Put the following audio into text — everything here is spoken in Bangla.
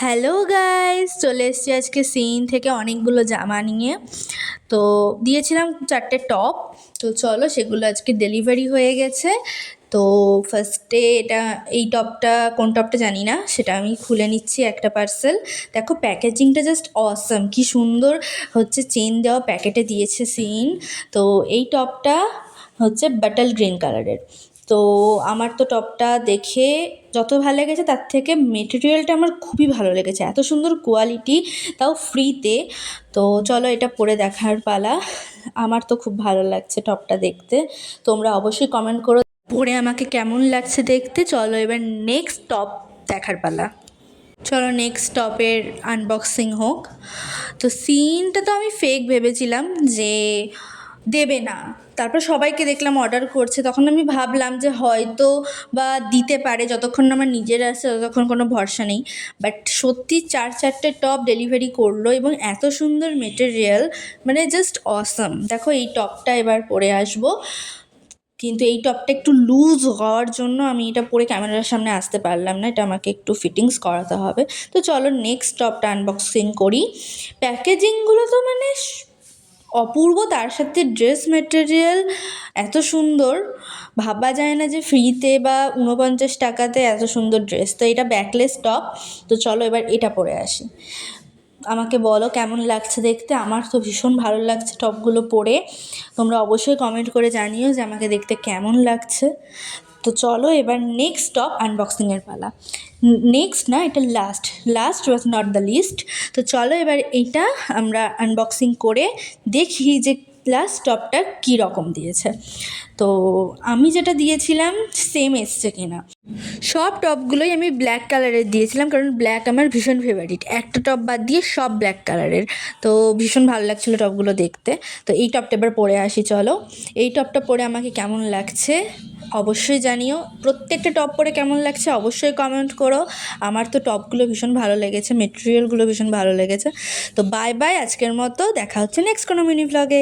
হ্যালো গাইস, চলে এসেছি আজকে সিন থেকে অনেকগুলো জামা নিয়ে। তো দিয়েছিলাম 4টে টপ। তো চলো সেগুলো আজকে ডেলিভারি হয়ে গেছে। তো ফার্স্টে এই টপটা কোন টপটা জানি না, সেটা আমি খুলে নিচ্ছি একটা পার্সেল। দেখো প্যাকেজিংটা জাস্ট অসম, কি সুন্দর হচ্ছে চেন দেওয়া প্যাকেটে দিয়েছে সিন। তো এই টপটা হচ্ছে বাটল গ্রিন কালারের। তো আমার তো টপটা দেখে যত ভালো লেগেছে তার থেকে মেটেরিয়ালটা আমার খুবই ভালো লেগেছে, এত সুন্দর কোয়ালিটি, তাও ফ্রিতে। তো চলো এটা পরে দেখার পালা। আমার তো খুব ভালো লাগছে টপটা দেখতে। তোমরা অবশ্যই কমেন্ট করো পরে আমাকে কেমন লাগছে দেখতে। চলো এবার নেক্সট টপ দেখার পালা। চলো নেক্সট টপের আনবক্সিং হোক। তো সিনটা তো আমি ফেক ভেবেছিলাম যে দেবে না, তারপর সবাইকে দেখলাম অর্ডার করছে, তখন আমি ভাবলাম যে হয়তো বা দিতে পারে, যতক্ষণ না আমার নিজের আসে ততক্ষণ কোনো ভরসা নেই। বাট সত্যি 4টে টপ ডেলিভারি করলো এবং এত সুন্দর মেটেরিয়াল, মানে জাস্ট অসাম। দেখো এই টপটা এবার পরে আসবো, কিন্তু এই টপটা একটু লুজ হওয়ার জন্য আমি এটা পরে ক্যামেরার সামনে আসতে পারলাম না, এটা আমাকে একটু ফিটিংস করাতে হবে। তো চলো নেক্সট টপটা আনবক্সিং করি। প্যাকেজিংগুলো তো মানে অপূর্ব, তার সাথে ড্রেস মেটেরিয়াল এত সুন্দর, ভাবা যায় না যে ফ্রিতে বা 49 টাকাতে এত সুন্দর ড্রেস। তো এটা ব্যাকলেস টপ। তো চলো এবার এটা পরে আসি, আমাকে বলো কেমন লাগছে দেখতে। আমার তো ভীষণ ভালো লাগছে টপগুলো পরে। তোমরা অবশ্যই কমেন্ট করে জানিও যে আমাকে দেখতে কেমন লাগছে। তো চলো এবার নেক্সট টপ আনবক্সিংয়ের পালা। নেক্সট না, এটা last was not the least. তো চলো এবার এইটা আমরা আনবক্সিং করে দেখি যে লাস্ট টপটা কী রকম দিয়েছে। তো আমি যেটা দিয়েছিলাম সেম এসছে কিনা। সব টপগুলোই আমি ব্ল্যাক কালারের দিয়েছিলাম, কারণ ব্ল্যাক আমার ভীষণ ফেভারিট। একটা টপ বাদ দিয়ে সব ব্ল্যাক কালারের। তো ভীষণ ভালো লাগছিলো টপগুলো দেখতে। তো এই টপটা এবার পরে আসি। চলো এই টপটা পরে আমাকে কেমন লাগছে অবশ্যই জানিও। প্রত্যেকটা টপ পরে কেমন লাগছে অবশ্যই কমেন্ট করো। আমার তো টপগুলো ভীষণ ভালো লেগেছে, মেটেরিয়ালগুলো ভীষণ ভালো লেগেছে। তো বাই বাই, আজকের মতো দেখা হচ্ছে নেক্সট কোনো মিনি ভ্লগে।